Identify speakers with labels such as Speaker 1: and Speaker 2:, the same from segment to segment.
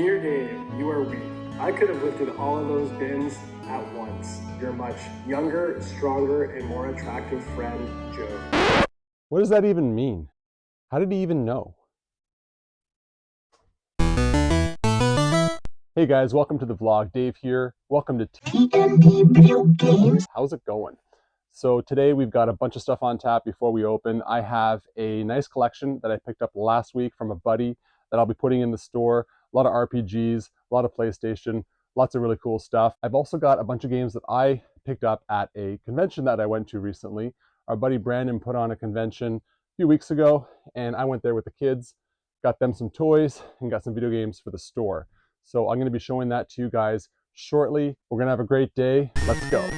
Speaker 1: Dear Dave, you are weak. I could have lifted all of those bins at once. Your much younger, stronger, and more attractive friend, Joe.
Speaker 2: What does that even mean? How did he even know? Hey guys, welcome to the vlog. Dave here. Welcome to TNT Video Games. How's it going? So today we've got a bunch of stuff on tap before we open. I have a nice collection that I picked up last week from a buddy that I'll be putting in the store. A lot of RPGs, a lot of PlayStation, lots of really cool stuff. I've also got a bunch of games that I picked up at a convention that I went to recently. Our buddy Brandon put on a convention a few weeks ago, and I went there with the kids, got them some toys, and got some video games for the store. So I'm going to be showing that to you guys shortly. We're going to have a great day. Let's go.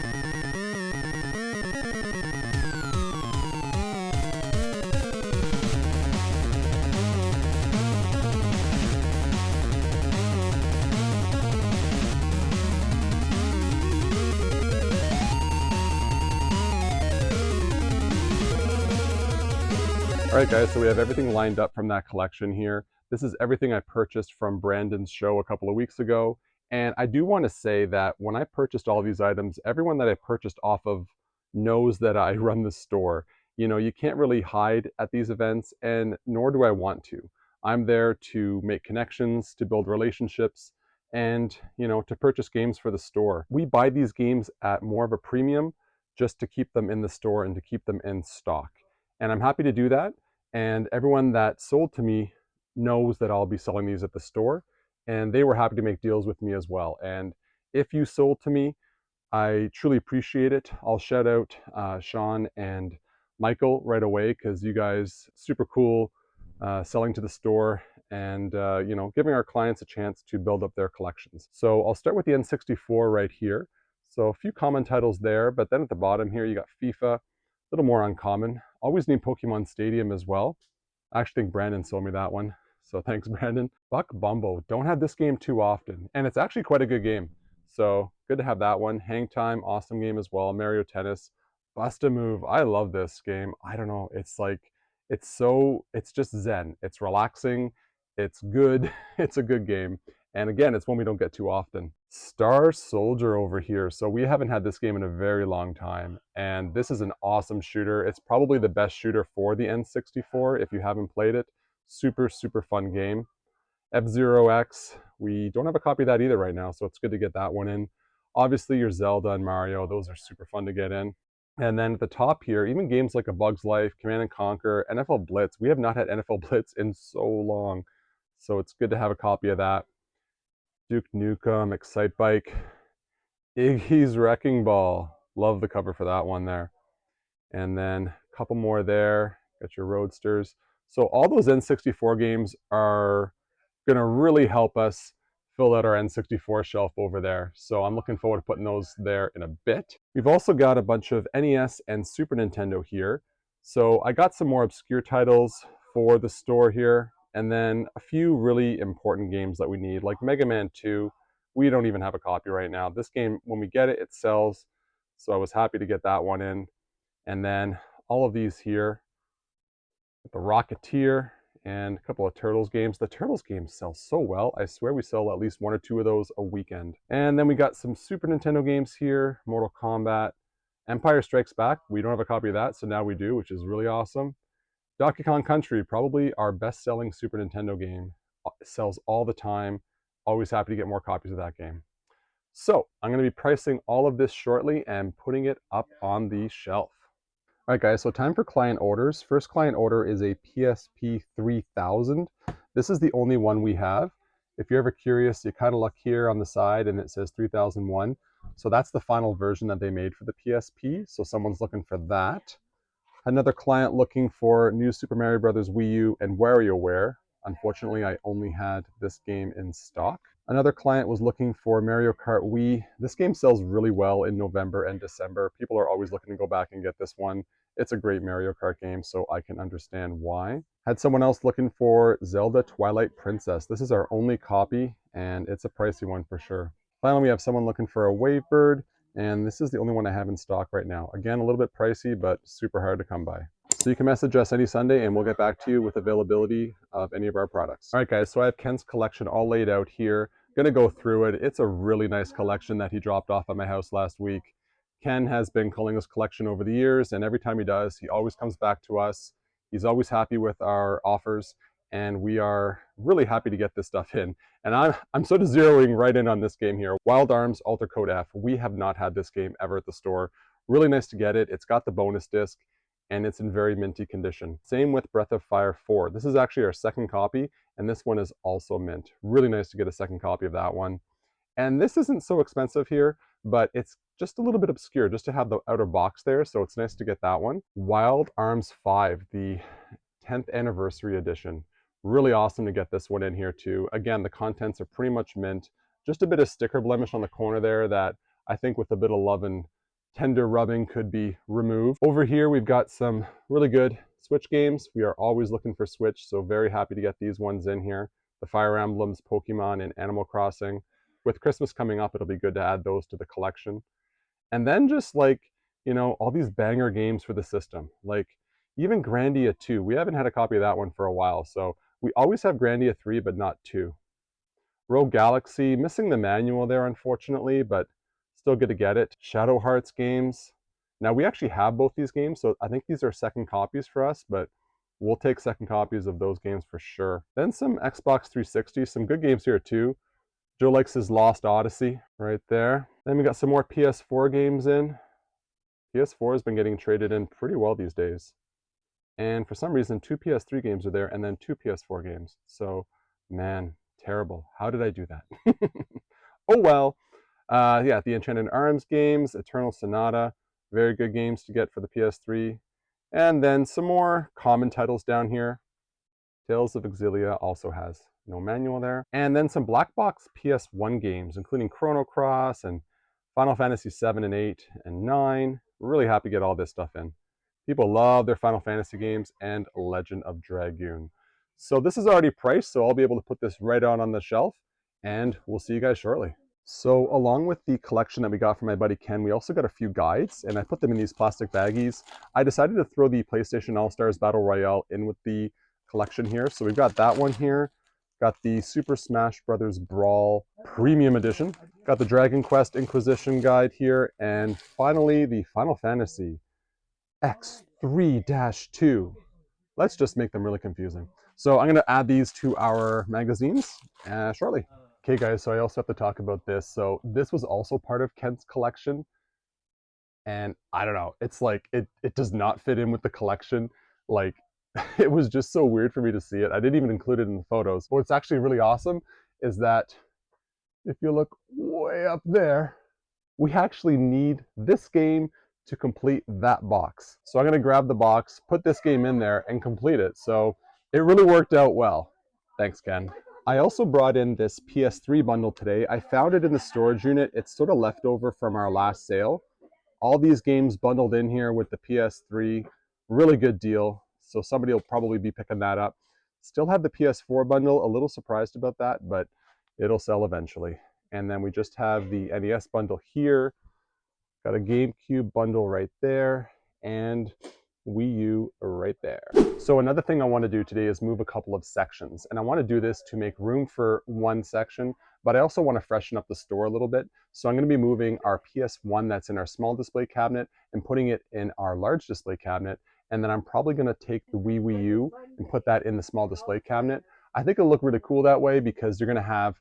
Speaker 2: All right, guys, so we have everything lined up from that collection here. This is everything I purchased from Brandon's show a couple of weeks ago. And I do want to say that when I purchased all these items, everyone that I purchased off of knows that I run the store. You know, you can't really hide at these events, and nor do I want to. I'm there to make connections, to build relationships, and, you know, to purchase games for the store. We buy these games at more of a premium just to keep them in the store and to keep them in stock. And I'm happy to do that. And everyone that sold to me knows that I'll be selling these at the store, and they were happy to make deals with me as well. And if you sold to me, I truly appreciate it. I'll shout out Sean and Michael right away, because you guys super cool selling to the store and you know, giving our clients a chance to build up their collections. So I'll start with the N64 right here. So a few common titles there, but then at the bottom here you got FIFA, a little more uncommon. Always need Pokemon Stadium as well. I actually think Brandon sold me that one, so thanks, Brandon. Buck Bumbo, don't have this game too often, and it's actually quite a good game, so good to have that one. Hang Time, awesome game as well. Mario Tennis, Bust a Move, I love this game. I don't know, it's like, it's just zen. It's relaxing, it's good, it's a good game. And again, it's one we don't get too often. Star Soldier over here. So we haven't had this game in a very long time, and this is an awesome shooter. It's probably the best shooter for the N64 if you haven't played it. Super, super fun game. F-Zero X, we don't have a copy of that either right now, so it's good to get that one in. Obviously your Zelda and Mario, those are super fun to get in. And then at the top here, even games like A Bug's Life, Command & Conquer, NFL Blitz. We have not had NFL Blitz in so long, so it's good to have a copy of that. Duke Nukem, Excite Bike, Iggy's Wrecking Ball. Love the cover for that one there. And then a couple more there. Got your Roadsters. So all those N64 games are going to really help us fill out our N64 shelf over there. So I'm looking forward to putting those there in a bit. We've also got a bunch of NES and Super Nintendo here. So I got some more obscure titles for the store here, and then a few really important games that we need, like Mega Man 2. We don't even have a copy right now. This game, when we get it, it sells. So I was happy to get that one in. And then all of these here, the Rocketeer and a couple of Turtles games. The Turtles games sell so well. I swear we sell at least one or two of those a weekend. And then we got some Super Nintendo games here, Mortal Kombat, Empire Strikes Back. We don't have a copy of that, so now we do, which is really awesome. Donkey Kong Country, probably our best-selling Super Nintendo game. It sells all the time. Always happy to get more copies of that game. So I'm going to be pricing all of this shortly and putting it up on the shelf. All right, guys, so time for client orders. First client order is a PSP 3000. This is the only one we have. If you're ever curious, you kind of look here on the side and it says 3001. So that's the final version that they made for the PSP. So someone's looking for that. Another client looking for New Super Mario Bros. Wii U and WarioWare. Unfortunately, I only had this game in stock. Another client was looking for Mario Kart Wii. This game sells really well in November and December. People are always looking to go back and get this one. It's a great Mario Kart game, so I can understand why. Had someone else looking for Zelda Twilight Princess. This is our only copy, and it's a pricey one for sure. Finally, we have someone looking for a Wavebird, and this is the only one I have in stock right now. Again, a little bit pricey, but super hard to come by. So you can message us any Sunday and we'll get back to you with availability of any of our products. All right, guys, so I have Ken's collection all laid out here. Gonna go through it. It's a really nice collection that he dropped off at my house last week. Ken has been culling his collection over the years, and every time he does, he always comes back to us. He's always happy with our offers, and we are really happy to get this stuff in. And I'm sort of zeroing right in on this game here. Wild Arms Alter Code F. We have not had this game ever at the store. Really nice to get it. It's got the bonus disc, and it's in very minty condition. Same with Breath of Fire 4. This is actually our second copy, and this one is also mint. Really nice to get a second copy of that one. And this isn't so expensive here, but it's just a little bit obscure just to have the outer box there, so it's nice to get that one. Wild Arms 5, the 10th anniversary edition. Really awesome to get this one in here too. Again, the contents are pretty much mint. Just a bit of sticker blemish on the corner there that I think with a bit of love and tender rubbing could be removed. Over here we've got some really good Switch games. We are always looking for Switch, so very happy to get these ones in here. The Fire Emblems, Pokemon, and Animal Crossing. With Christmas coming up, it'll be good to add those to the collection. And then just like, you know, all these banger games for the system. Like even Grandia 2. We haven't had a copy of that one for a while, so we always have Grandia 3, but not 2. Rogue Galaxy, missing the manual there, unfortunately, but still good to get it. Shadow Hearts games. Now, we actually have both these games, so I think these are second copies for us, but we'll take second copies of those games for sure. Then some Xbox 360, some good games here too. Joe likes his Lost Odyssey right there. Then we got some more PS4 games in. PS4 has been getting traded in pretty well these days. And for some reason, 2 PS3 games are there and then 2 PS4 games. So, man, terrible. How did I do that? Oh well. Yeah, the Enchanted Arms games, Eternal Sonata, very good games to get for the PS3. And then some more common titles down here. Tales of Exilia also has no manual there. And then some black box PS1 games, including Chrono Cross and Final Fantasy 7 and 8 and 9. Really happy to get all this stuff in. People love their Final Fantasy games and Legend of Dragoon. So this is already priced, so I'll be able to put this right on the shelf, and we'll see you guys shortly. So along with the collection that we got from my buddy Ken, we also got a few guides, and I put them in these plastic baggies. I decided to throw the PlayStation All-Stars Battle Royale in with the collection here. So we've got that one here. Got the Super Smash Bros. Brawl Premium Edition. Got the Dragon Quest Inquisition guide here. And finally, the Final Fantasy X3-2. Let's just make them really confusing. So I'm going to add these to our magazines shortly. Okay, guys, so I also have to talk about this. So this was also part of Ken's collection. And I don't know, it's like, it does not fit in with the collection. Like, it was just so weird for me to see it. I didn't even include it in the photos. But what's actually really awesome is that if you look way up there, we actually need this game to complete that box. So I'm going to grab the box, put this game in there, and complete it. So it really worked out well. Thanks, Ken. I also brought in this PS3 bundle today. I found it in the storage unit. It's sort of leftover from our last sale. All these games bundled in here with the PS3. Really good deal. So somebody will probably be picking that up. Still have the PS4 bundle. A little surprised about that, but it'll sell eventually. And then we just have the NES bundle here. Got a GameCube bundle right there. And Wii U right there. So another thing I want to do today is move a couple of sections. And I want to do this to make room for one section, but I also want to freshen up the store a little bit. So I'm going to be moving our PS1 that's in our small display cabinet and putting it in our large display cabinet. And then I'm probably going to take the Wii U and put that in the small display cabinet. I think it'll look really cool that way because you're going to have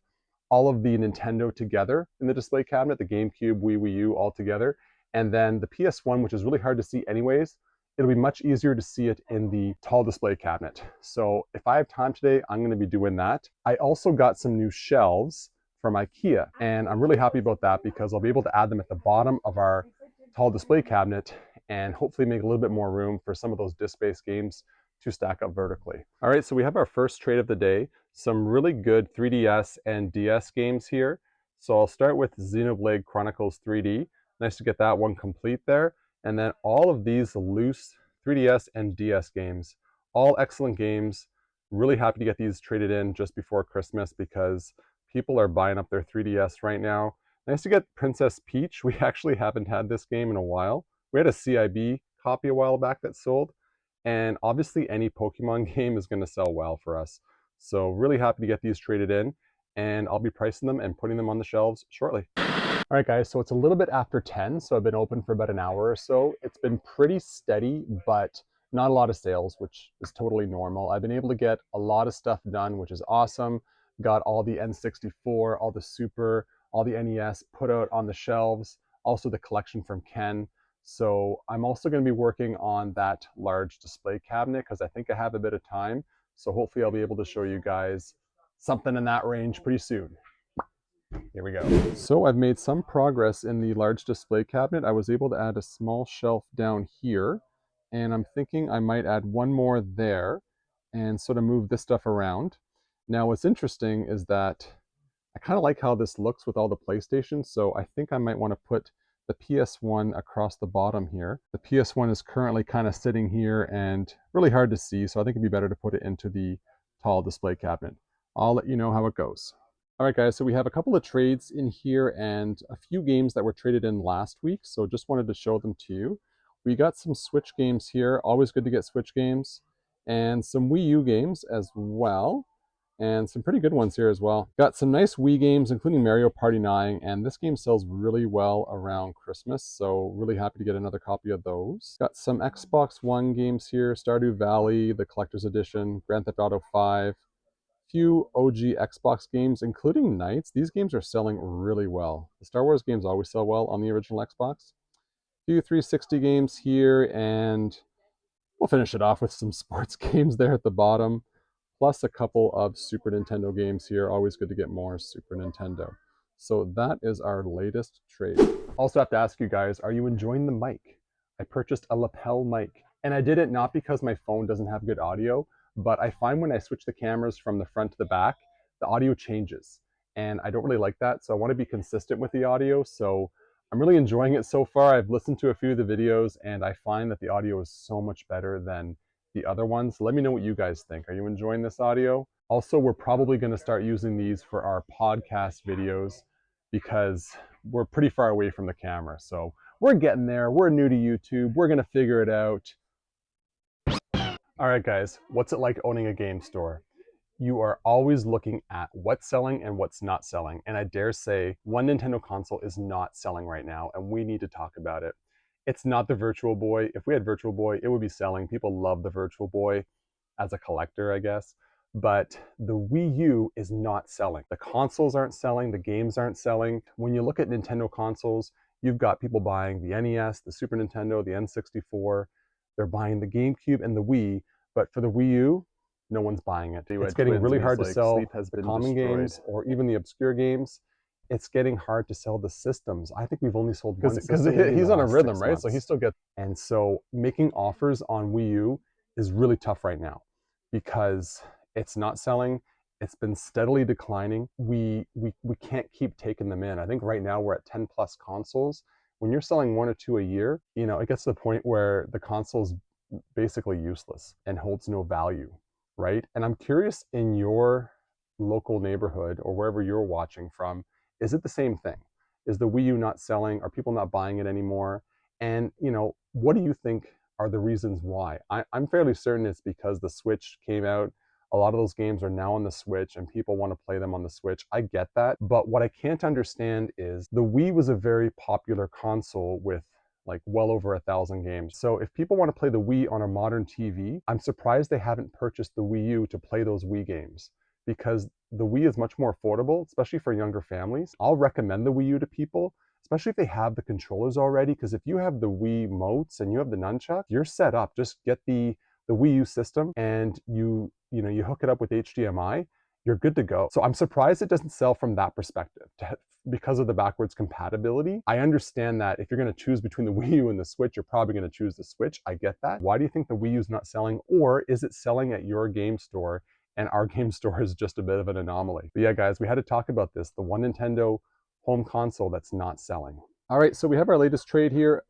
Speaker 2: all of the Nintendo together in the display cabinet, the GameCube, Wii U all together. And then the PS1, which is really hard to see anyways, it'll be much easier to see it in the tall display cabinet. So if I have time today, I'm going to be doing that. I also got some new shelves from IKEA, and I'm really happy about that because I'll be able to add them at the bottom of our tall display cabinet and hopefully make a little bit more room for some of those disc-based games to stack up vertically. All right, so we have our first trade of the day, some really good 3DS and DS games here. So I'll start with Xenoblade Chronicles 3D. Nice to get that one complete there. And then all of these loose 3DS and DS games, all excellent games. Really happy to get these traded in just before Christmas because people are buying up their 3DS right now. Nice to get Princess Peach. We actually haven't had this game in a while. We had a CIB copy a while back that sold, And obviously any Pokemon game is going to sell well for us. So really happy to get these traded in, and I'll be pricing them and putting them on the shelves shortly. All right, guys, so it's a little bit after 10, so I've been open for about an hour or so. It's been pretty steady, but not a lot of sales, which is totally normal. I've been able to get a lot of stuff done, which is awesome. Got all the N64, all the Super, all the NES put out on the shelves, also the collection from Ken. So I'm also going to be working on that large display cabinet because I think I have a bit of time. So hopefully I'll be able to show you guys something in that range pretty soon. Here we go. So I've made some progress in the large display cabinet. I was able to add a small shelf down here, and I'm thinking I might add one more there and sort of move this stuff around. Now what's interesting is that I kind of like how this looks with all the PlayStations, so I think I might want to put the PS1 across the bottom here. The PS1 is currently kind of sitting here and really hard to see, so I think it'd be better to put it into the tall display cabinet. I'll let you know how it goes. All right, guys, so we have a couple of trades in here and a few games that were traded in last week, so just wanted to show them to you. We got some Switch games here, always good to get Switch games, and some Wii U games as well, and some pretty good ones here as well. Got some nice Wii games, including Mario Party 9, and this game sells really well around Christmas, so really happy to get another copy of those. Got some Xbox One games here, Stardew Valley, the Collector's Edition, Grand Theft Auto 5, few OG Xbox games, including Knights. These games are selling really well. The Star Wars games always sell well on the original Xbox. Few 360 games here, and we'll finish it off with some sports games there at the bottom, plus a couple of Super Nintendo games here. Always good to get more Super Nintendo. So that is our latest trade. Also have to ask you guys, are you enjoying the mic? I purchased a lapel mic, and I did it not because my phone doesn't have good audio, but I find when I switch the cameras from the front to the back, the audio changes, and I don't really like that, so I want to be consistent with the audio. So I'm really enjoying it so far. I've listened to a few of the videos, and I find that the audio is so much better than the other ones. Let me know what you guys think. Are you enjoying this audio? Also, we're probably going to start using these for our podcast videos because we're pretty far away from the camera. So we're getting there. We're new to YouTube. We're going to figure it out. All right, guys, what's it like owning a game store? You are always looking at what's selling and what's not selling. And I dare say one Nintendo console is not selling right now, and we need to talk about it. It's not the Virtual Boy. If we had Virtual Boy, it would be selling. People love the Virtual Boy as a collector, I guess. But the Wii U is not selling. The consoles aren't selling. The games aren't selling. When you look at Nintendo consoles, you've got people buying the NES, the Super Nintendo, the N64. They're buying the GameCube and the Wii. But for the Wii U, no one's buying it. It's getting really hard to sell the common games or even the obscure games. It's getting hard to sell the systems. I think we've only sold one system. Because he's on a rhythm, right? So he still gets. And so making offers on Wii U is really tough right now because it's not selling. It's been steadily declining. We can't keep taking them in. I think right now we're at 10 plus consoles. When you're selling one or two a year, you know, it gets to the point where the console's basically useless and holds no value, right? And I'm curious, in your local neighborhood or wherever you're watching from, is it the same thing? Is the Wii U not selling? Are people not buying it anymore? And, you know, what do you think are the reasons why? I'm fairly certain it's because the Switch came out. A lot of those games are now on the Switch and people want to play them on the Switch. I get that. But what I can't understand is the Wii was a very popular console with like well over 1,000 games. So if people want to play the Wii on a modern TV, I'm surprised they haven't purchased the Wii U to play those Wii games, because the Wii is much more affordable, especially for younger families. I'll recommend the Wii U to people, especially if they have the controllers already, because if you have the Wii motes and you have the nunchuck, you're set up. Just get the Wii U system and you hook it up with HDMI, you're good to go. So I'm surprised it doesn't sell from that perspective because of the backwards compatibility. I understand that if you're going to choose between the Wii U and the Switch, you're probably going to choose the Switch. I get that. Why do you think the Wii U is not selling? Or is it selling at your game store and our game store is just a bit of an anomaly? But yeah, guys, we had to talk about this, the one Nintendo home console that's not selling. All right, so we have our latest trade here.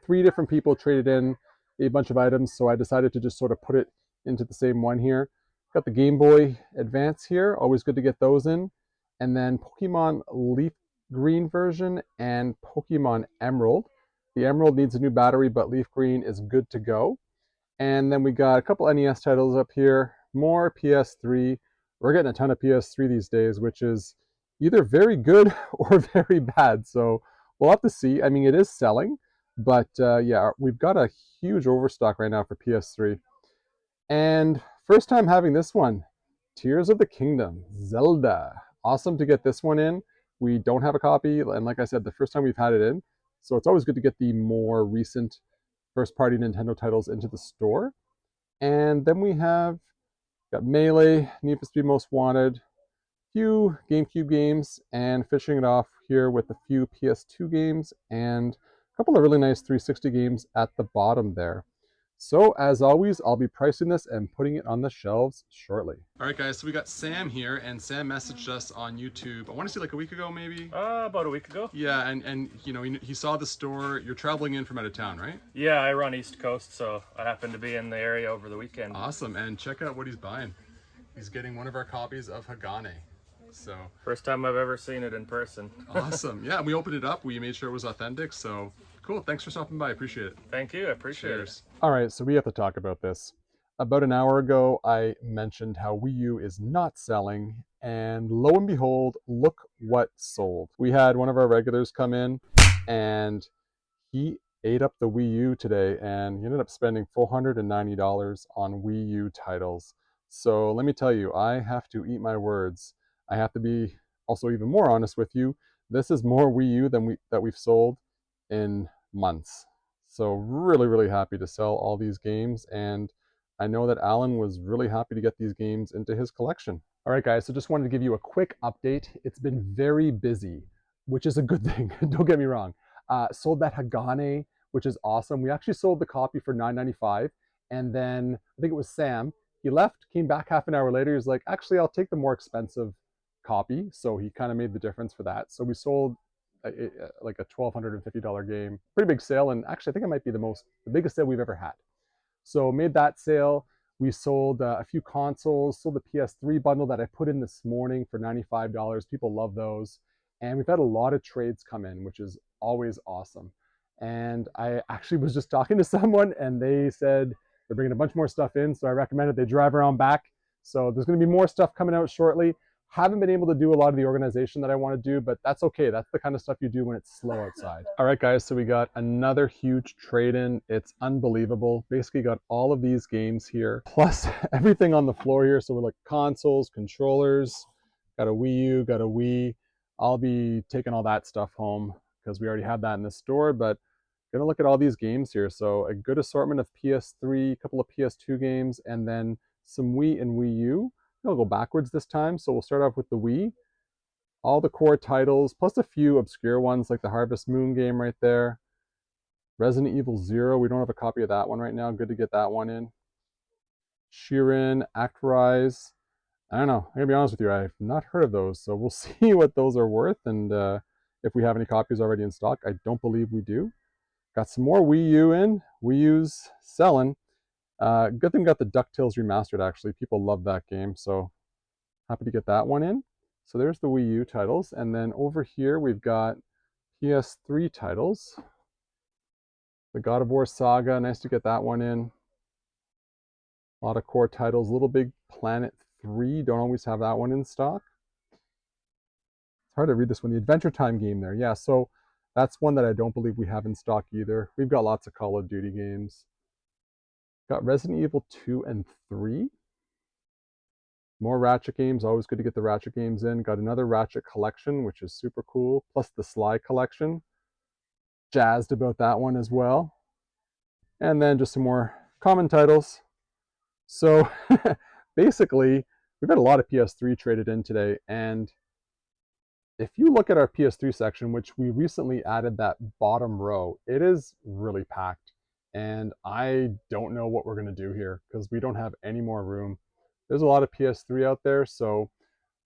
Speaker 2: 3 different people traded in a bunch of items, so I decided to just sort of put it into the same one here. Got the Game Boy Advance here, always good to get those in. And then Pokemon Leaf Green version and Pokemon Emerald. The Emerald needs a new battery, but Leaf Green is good to go. And then we got a couple NES titles up here, more PS3. We're getting a ton of PS3 these days, which is either very good or very bad. So we'll have to see. I mean, it is selling, but yeah, we've got a huge overstock right now for PS3. And first time having this one, Tears of the Kingdom, Zelda. Awesome to get this one in. We don't have a copy, and like I said, the first time we've had it in. So it's always good to get the more recent first-party Nintendo titles into the store. And then we have got Melee, Need for Speed Most Wanted, few GameCube games, and finishing it off here with a few PS2 games and a couple of really nice 360 games at the bottom there. So as always, I'll be pricing this and putting it on the shelves shortly. All right, guys, so we got Sam here, and Sam messaged us on YouTube, I want to say like a week ago, maybe?
Speaker 3: About a week ago.
Speaker 2: Yeah, and you know, he saw the store. You're traveling in from out of town, right?
Speaker 3: Yeah, I run East Coast, so I happened to be in the area over the weekend.
Speaker 2: Awesome, and check out what he's buying. He's getting one of our copies of Hagane. So
Speaker 3: first time I've ever seen it in person.
Speaker 2: Awesome. Yeah, we opened it up. We made sure it was authentic. So cool. Thanks for stopping by. Appreciate it.
Speaker 3: Thank you. I appreciate it.
Speaker 2: All right, so we have to talk about this. About an hour ago, I mentioned how Wii U is not selling, and lo and behold, look what sold. We had one of our regulars come in, and he ate up the Wii U today, and he ended up spending $490 on Wii U titles. So let me tell you, I have to eat my words. I have to be also even more honest with you. This is more Wii U than we've sold in months. So really, really happy to sell all these games, and I know that Alan was really happy to get these games into his collection. All right, guys, so just wanted to give you a quick update. It's been very busy, which is a good thing. Don't get me wrong. Sold that Hagane, which is awesome. We actually sold the copy for $9.95, and then I think it was Sam. He left, came back half an hour later. He was like, actually, I'll take the more expensive copy. So he kind of made the difference for that. So we sold like a $1,250 game. Pretty big sale, and actually I think it might be the biggest sale we've ever had. So made that sale. We sold a few consoles, sold the PS3 bundle that I put in this morning for $95. People love those. And we've had a lot of trades come in, which is always awesome. And I actually was just talking to someone, and they said they're bringing a bunch more stuff in, so I recommended they drive around back. So there's going to be more stuff coming out shortly. Haven't been able to do a lot of the organization that I want to do, but that's okay. That's the kind of stuff you do when it's slow outside. All right, guys, so we got another huge trade-in. It's unbelievable. Basically got all of these games here, plus everything on the floor here. So we're like consoles, controllers, got a Wii U, got a Wii. I'll be taking all that stuff home because we already have that in the store, but gonna look at all these games here. So a good assortment of PS3, a couple of PS2 games, and then some Wii and Wii U. I'll go backwards this time. So we'll start off with the Wii. All the core titles, plus a few obscure ones like the Harvest Moon game right there. Resident Evil 0, we don't have a copy of that one right now. Good to get that one in. Shiren, Actrise. I don't know. I'm gonna be honest with you, I've not heard of those. So we'll see what those are worth and if we have any copies already in stock. I don't believe we do. Got some more Wii U in. Wii U's selling. Good thing we got the DuckTales remastered, actually. People love that game, so happy to get that one in. So there's the Wii U titles. And then over here, we've got PS3 titles. The God of War Saga, nice to get that one in. A lot of core titles. Little Big Planet 3, don't always have that one in stock. It's hard to read this one. The Adventure Time game there. Yeah, so that's one that I don't believe we have in stock either. We've got lots of Call of Duty games. Got Resident Evil 2 and 3. More Ratchet games. Always good to get the Ratchet games in. Got another Ratchet collection, which is super cool. Plus the Sly collection. Jazzed about that one as well. And then just some more common titles. So basically, we've had a lot of PS3 traded in today. And if you look at our PS3 section, which we recently added that bottom row, it is really packed. And I don't know what we're going to do here because we don't have any more room. There's a lot of PS3 out there, so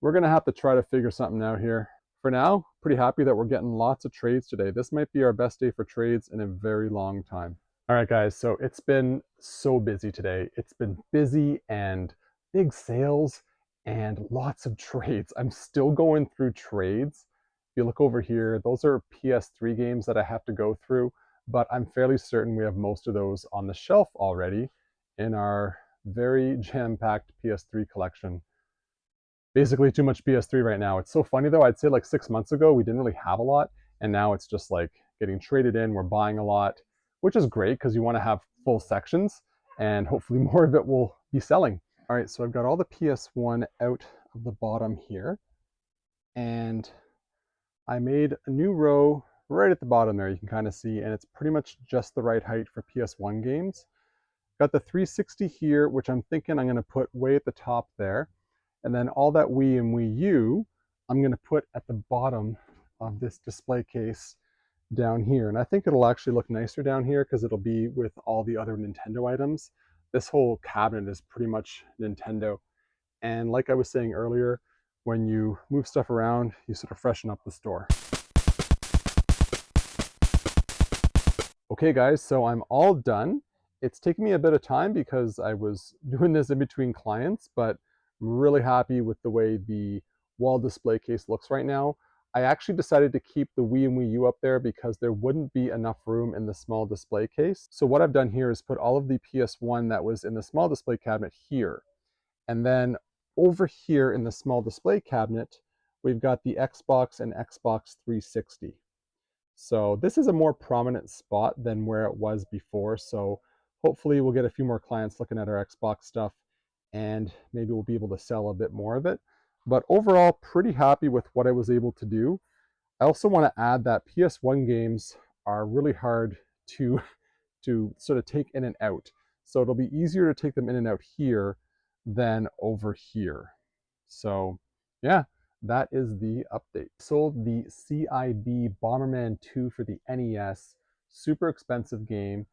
Speaker 2: we're going to have to try to figure something out here. For now, pretty happy that we're getting lots of trades today. This might be our best day for trades in a very long time. All right, guys, so it's been so busy today. It's been busy and big sales and lots of trades. I'm still going through trades. If you look over here, those are PS3 games that I have to go through, but I'm fairly certain we have most of those on the shelf already. in our very jam-packed PS3 collection. Basically too much PS3 right now. It's so funny though, I'd say like 6 months ago we didn't really have a lot, and now it's just like getting traded in, we're buying a lot, which is great because you want to have full sections and hopefully more of it will be selling. All right, so I've got all the PS1 out of the bottom here, and I made a new row right at the bottom there, you can kind of see, and it's pretty much just the right height for PS1 games. Got the 360 here, which I'm thinking I'm going to put way at the top there. And then all that Wii and Wii U, I'm going to put at the bottom of this display case down here. And I think it'll actually look nicer down here because it'll be with all the other Nintendo items. This whole cabinet is pretty much Nintendo. And like I was saying earlier, when you move stuff around, you sort of freshen up the store. Okay guys, so I'm all done. It's taken me a bit of time because I was doing this in between clients, but I'm really happy with the way the wall display case looks right now. I actually decided to keep the Wii and Wii U up there because there wouldn't be enough room in the small display case. So what I've done here is put all of the PS1 that was in the small display cabinet here. And then over here in the small display cabinet, we've got the Xbox and Xbox 360. So this is a more prominent spot than where it was before. So hopefully we'll get a few more clients looking at our Xbox stuff, and maybe we'll be able to sell a bit more of it. But overall, pretty happy with what I was able to do. I also want to add that PS1 games are really hard to sort of take in and out. So it'll be easier to take them in and out here than over here. So yeah, that is the update. Sold the CIB Bomberman 2 for the NES, super expensive game,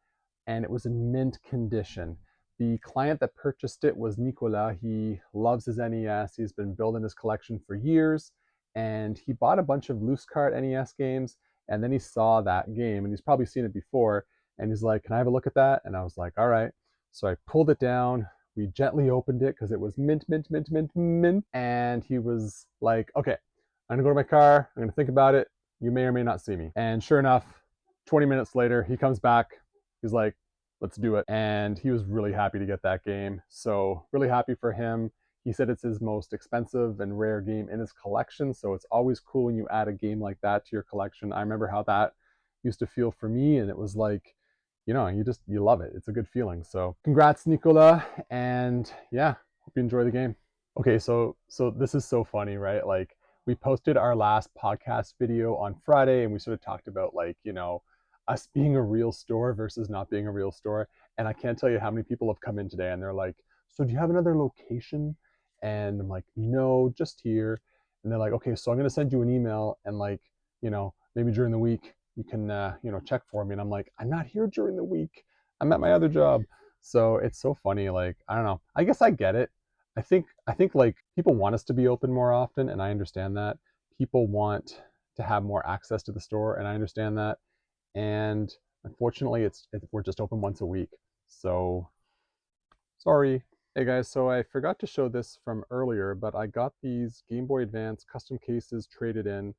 Speaker 2: and it was in mint condition. The client that purchased it was Nicolas. He loves his NES. He's been building his collection for years, and he bought a bunch of loose card NES games, and then he saw that game, and he's probably seen it before, and he's like, can I have a look at that? And I was like, all right. So I pulled it down. We gently opened it because it was mint, mint, mint, mint, mint. And he was like, okay, I'm gonna go to my car. I'm gonna think about it. You may or may not see me. And sure enough, 20 minutes later, he comes back. He's like, let's do it. And he was really happy to get that game. So really happy for him. He said it's his most expensive and rare game in his collection. So it's always cool when you add a game like that to your collection. I remember how that used to feel for me. And it was like, you know, you love it. It's a good feeling. So congrats, Nicola. And yeah, hope you enjoy the game. Okay, so this is so funny, right? Like, we posted our last podcast video on Friday, and we sort of talked about, like, you know, us being a real store versus not being a real store. And I can't tell you how many people have come in today and they're like, so do you have another location? And I'm like, no, just here. And they're like, okay, so I'm going to send you an email, and, like, you know, maybe during the week you can, you know, check for me. And I'm like, I'm not here during the week. I'm at my other job. So it's so funny. Like, I don't know. I guess I get it. I think like people want us to be open more often, and I understand that. People want to have more access to the store, and I understand that. And unfortunately, we're just open once a week. So sorry. Hey guys, so I forgot to show this from earlier, but I got these Game Boy Advance custom cases traded in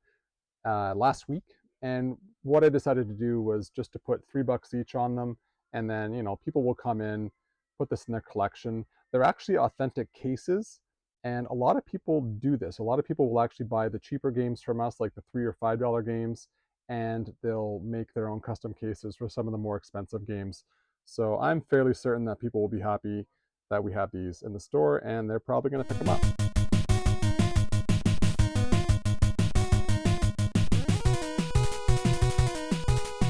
Speaker 2: last week. And what I decided to do was just to put $3 each on them. And then, you know, people will come in, put this in their collection. They're actually authentic cases. And a lot of people do this. A lot of people will actually buy the cheaper games from us, like the $3 or $5 games, and they'll make their own custom cases for some of the more expensive games. So I'm fairly certain that people will be happy that we have these in the store, and they're probably going to pick them up.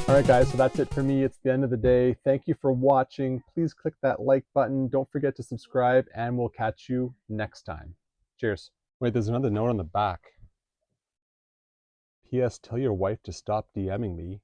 Speaker 2: All right, guys, so that's it for me. It's the end of the day. Thank you for watching. Please click that like button. Don't forget to subscribe, and we'll catch you next time. Cheers. Wait, there's another note on the back. P.S. Tell your wife to stop DMing me.